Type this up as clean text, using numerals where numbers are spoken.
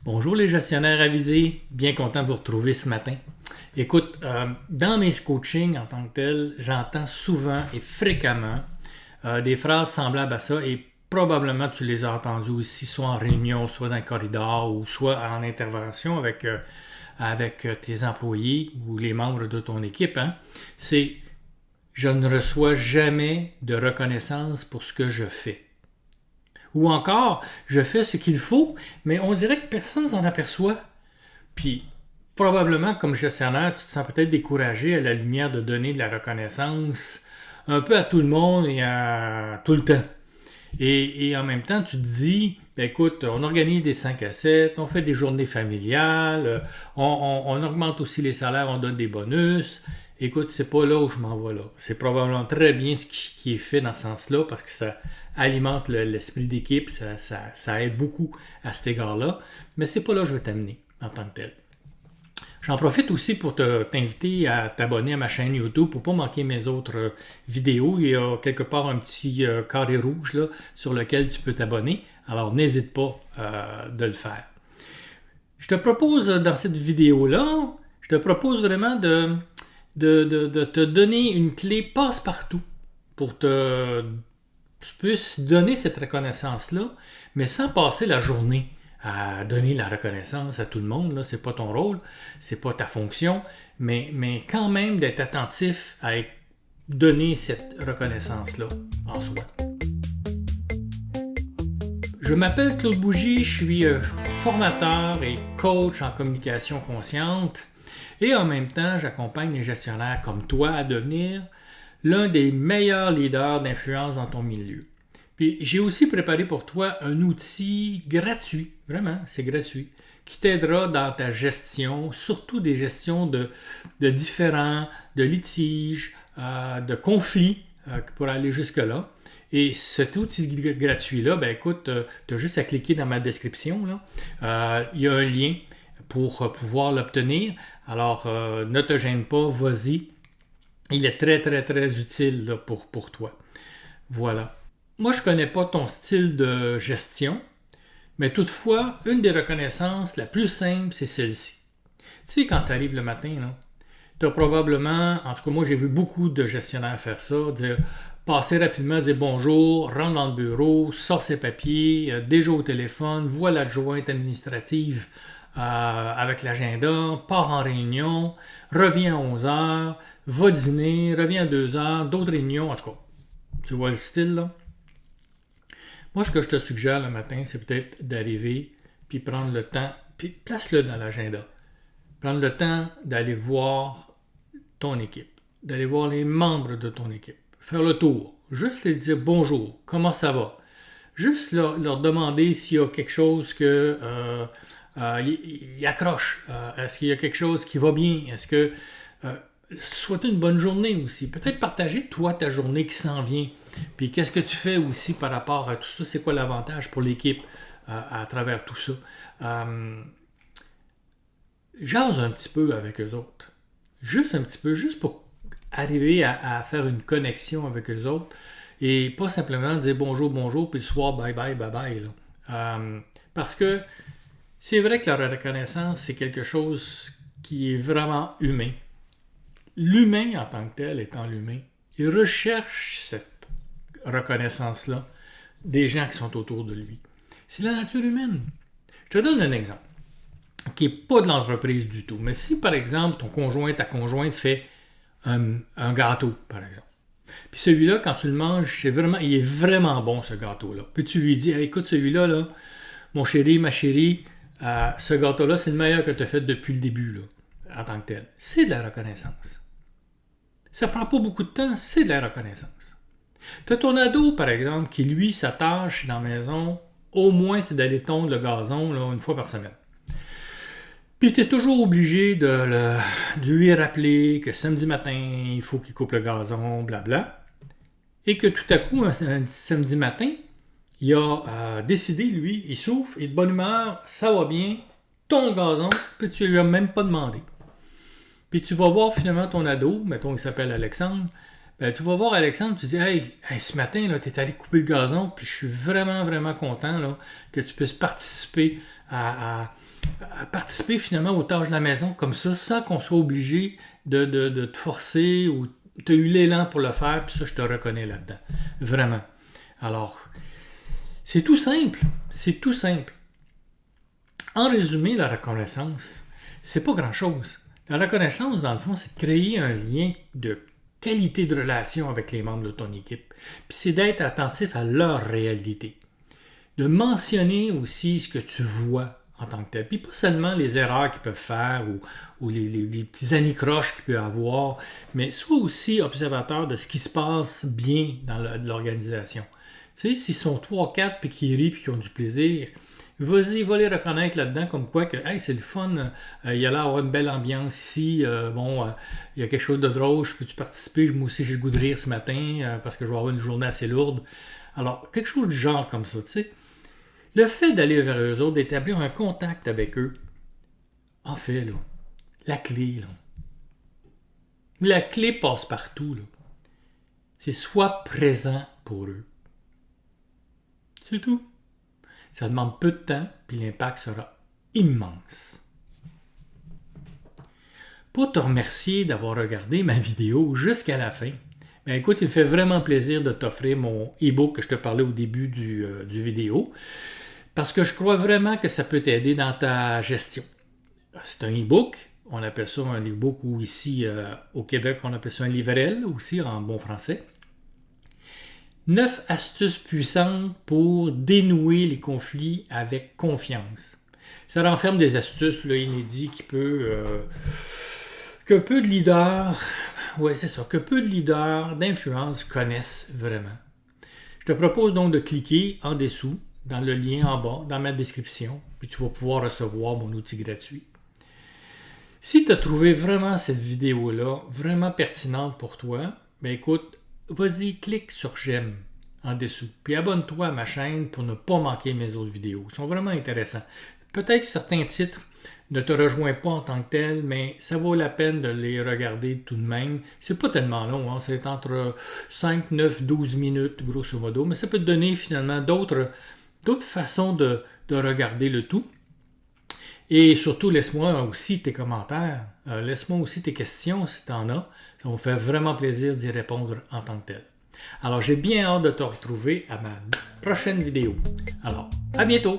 Bonjour les gestionnaires avisés, bien content de vous retrouver ce matin. Écoute, dans mes coachings en tant que tel, j'entends souvent et fréquemment des phrases semblables à ça et probablement tu les as entendues aussi, soit en réunion, soit dans le corridor ou soit en intervention avec tes employés ou les membres de ton équipe. C'est je ne reçois jamais de reconnaissance pour ce que je fais. Ou encore, je fais ce qu'il faut, mais on dirait que personne ne s'en aperçoit. Puis, probablement, comme gestionnaire, tu te sens peut-être découragé à la lumière de donner de la reconnaissance un peu à tout le monde et à tout le temps. Et en même temps, tu te dis, ben écoute, on organise des 5 à 7, on fait des journées familiales, on augmente aussi les salaires, on donne des bonus. Écoute, c'est pas là où je m'en vais là. C'est probablement très bien ce qui est fait dans ce sens-là parce que ça alimente l'esprit d'équipe, ça aide beaucoup à cet égard-là. Mais c'est pas là que je vais t'amener en tant que tel. J'en profite aussi pour t'inviter à t'abonner à ma chaîne YouTube pour ne pas manquer mes autres vidéos. Il y a quelque part un petit carré rouge là, sur lequel tu peux t'abonner. Alors n'hésite pas de le faire. Je te propose dans cette vidéo-là, je te propose vraiment de te donner une clé passe-partout pour que tu puisses donner cette reconnaissance-là, mais sans passer la journée à donner la reconnaissance à tout le monde. Là, c'est pas ton rôle, c'est pas ta fonction, mais quand même d'être attentif à donner cette reconnaissance-là en soi. Je m'appelle Claude Bougie, je suis formateur et coach en communication consciente et en même temps, j'accompagne les gestionnaires comme toi à devenir l'un des meilleurs leaders d'influence dans ton milieu. Puis j'ai aussi préparé pour toi un outil gratuit, vraiment, c'est gratuit, qui t'aidera dans ta gestion, surtout des gestions de différends, de litiges, de conflits, pour aller jusque-là. Et cet outil gratuit-là, ben écoute, tu as juste à cliquer dans ma description. Là. Il y a un lien pour pouvoir l'obtenir. Alors, ne te gêne pas, vas-y. Il est très, très, très utile là, pour toi. Voilà. Moi, je ne connais pas ton style de gestion, mais toutefois, une des reconnaissances la plus simple, c'est celle-ci. Tu sais, quand tu arrives le matin, tu as probablement, en tout cas moi j'ai vu beaucoup de gestionnaires faire ça, passer rapidement, dire bonjour, rentre dans le bureau, sort ses papiers, déjà au téléphone, voit l'adjointe administrative avec l'agenda, part en réunion, revient à 11 heures, va dîner, revient à 2 heures, d'autres réunions, en tout cas. Tu vois le style, là? Moi, ce que je te suggère le matin, c'est peut-être d'arriver, puis prendre le temps, puis place-le dans l'agenda. Prendre le temps d'aller voir ton équipe, d'aller voir les membres de ton équipe, faire le tour, juste les dire bonjour, comment ça va? Juste leur demander s'il y a quelque chose que il accroche. Est-ce qu'il y a quelque chose qui va bien? Est-ce que souhaiter une bonne journée aussi. Peut-être partager, toi, ta journée qui s'en vient. Puis qu'est-ce que tu fais aussi par rapport à tout ça? C'est quoi l'avantage pour l'équipe à travers tout ça? Jase un petit peu avec eux autres. Juste un petit peu, juste pour arriver à faire une connexion avec eux autres. Et pas simplement dire bonjour, bonjour, puis le soir, bye, bye, bye, bye. Là. Parce que c'est vrai que la reconnaissance, c'est quelque chose qui est vraiment humain. L'humain en tant que tel étant l'humain, il recherche cette reconnaissance-là des gens qui sont autour de lui. C'est la nature humaine. Je te donne un exemple qui n'est pas de l'entreprise du tout. Mais si, par exemple, ton conjoint, ta conjointe fait un gâteau, par exemple. Puis celui-là, quand tu le manges, il est vraiment bon, ce gâteau-là. Puis tu lui dis, hey, écoute, celui-là, là, mon chéri, ma chérie, ce gâteau-là, c'est le meilleur que tu as fait depuis le début, là, en tant que tel. C'est de la reconnaissance. Ça prend pas beaucoup de temps, c'est de la reconnaissance. Tu as ton ado, par exemple, qui, lui, sa tâche dans la maison, au moins, c'est d'aller tondre le gazon là, une fois par semaine. Puis tu es toujours obligé de lui rappeler que samedi matin, il faut qu'il coupe le gazon, blabla. Et que tout à coup, un samedi matin, il a décidé, lui, il souffle, il est de bonne humeur, ça va bien, ton gazon, puis tu lui as même pas demandé. Puis tu vas voir finalement ton ado, mettons il s'appelle Alexandre, ben, tu vas voir Alexandre, tu dis hey, ce matin, tu es allé couper le gazon, puis je suis vraiment, vraiment content là, que tu puisses participer à à participer finalement aux tâches de la maison comme ça, sans qu'on soit obligé de te forcer ou tu as eu l'élan pour le faire, puis ça, je te reconnais là-dedans. Vraiment. Alors, c'est tout simple. C'est tout simple. En résumé, la reconnaissance, c'est pas grand-chose. La reconnaissance, dans le fond, c'est de créer un lien de qualité de relation avec les membres de ton équipe. Puis c'est d'être attentif à leur réalité. De mentionner aussi ce que tu vois en tant que tel. Puis pas seulement les erreurs qu'ils peuvent faire ou les petits anicroches qu'ils peuvent avoir, mais sois aussi observateur de ce qui se passe bien dans l'organisation. Tu sais, s'ils sont 3 4 puis qu'ils rient puis qu'ils ont du plaisir, vas-y, va les reconnaître là-dedans comme quoi que hey, c'est le fun, il y a l'air d'avoir une belle ambiance ici, il y a quelque chose de drôle, je peux-tu participer, moi aussi j'ai le goût de rire ce matin parce que je vais avoir une journée assez lourde. Alors, quelque chose du genre comme ça, tu sais. Le fait d'aller vers eux autres, d'établir un contact avec eux, en fait, là, la clé, là. La clé passe partout, là. C'est sois présent pour eux. C'est tout. Ça demande peu de temps, puis l'impact sera immense. Pour te remercier d'avoir regardé ma vidéo jusqu'à la fin, ben écoute, il me fait vraiment plaisir de t'offrir mon e-book que je te parlais au début du vidéo, parce que je crois vraiment que ça peut t'aider dans ta gestion. C'est un e-book, on appelle ça un e-book, ou ici au Québec, on appelle ça un livrel, aussi en bon français. 9 astuces puissantes pour dénouer les conflits avec confiance. Ça renferme des astuces là, inédites que peu de leaders, que peu de leaders d'influence connaissent vraiment. Je te propose donc de cliquer en dessous, dans le lien en bas, dans ma description, puis tu vas pouvoir recevoir mon outil gratuit. Si tu as trouvé vraiment cette vidéo-là vraiment pertinente pour toi, ben écoute, vas-y, clique sur j'aime en dessous. Puis abonne-toi à ma chaîne pour ne pas manquer mes autres vidéos. Ils sont vraiment intéressants. Peut-être que certains titres ne te rejoignent pas en tant que tels, mais ça vaut la peine de les regarder tout de même. C'est pas tellement long, hein? C'est entre 5, 9, 12 minutes, grosso modo, mais ça peut te donner finalement d'autres façons de regarder le tout. Et surtout, laisse-moi aussi tes commentaires, laisse-moi aussi tes questions si tu en as. Ça me fait vraiment plaisir d'y répondre en tant que tel. Alors, j'ai bien hâte de te retrouver à ma prochaine vidéo. Alors, à bientôt!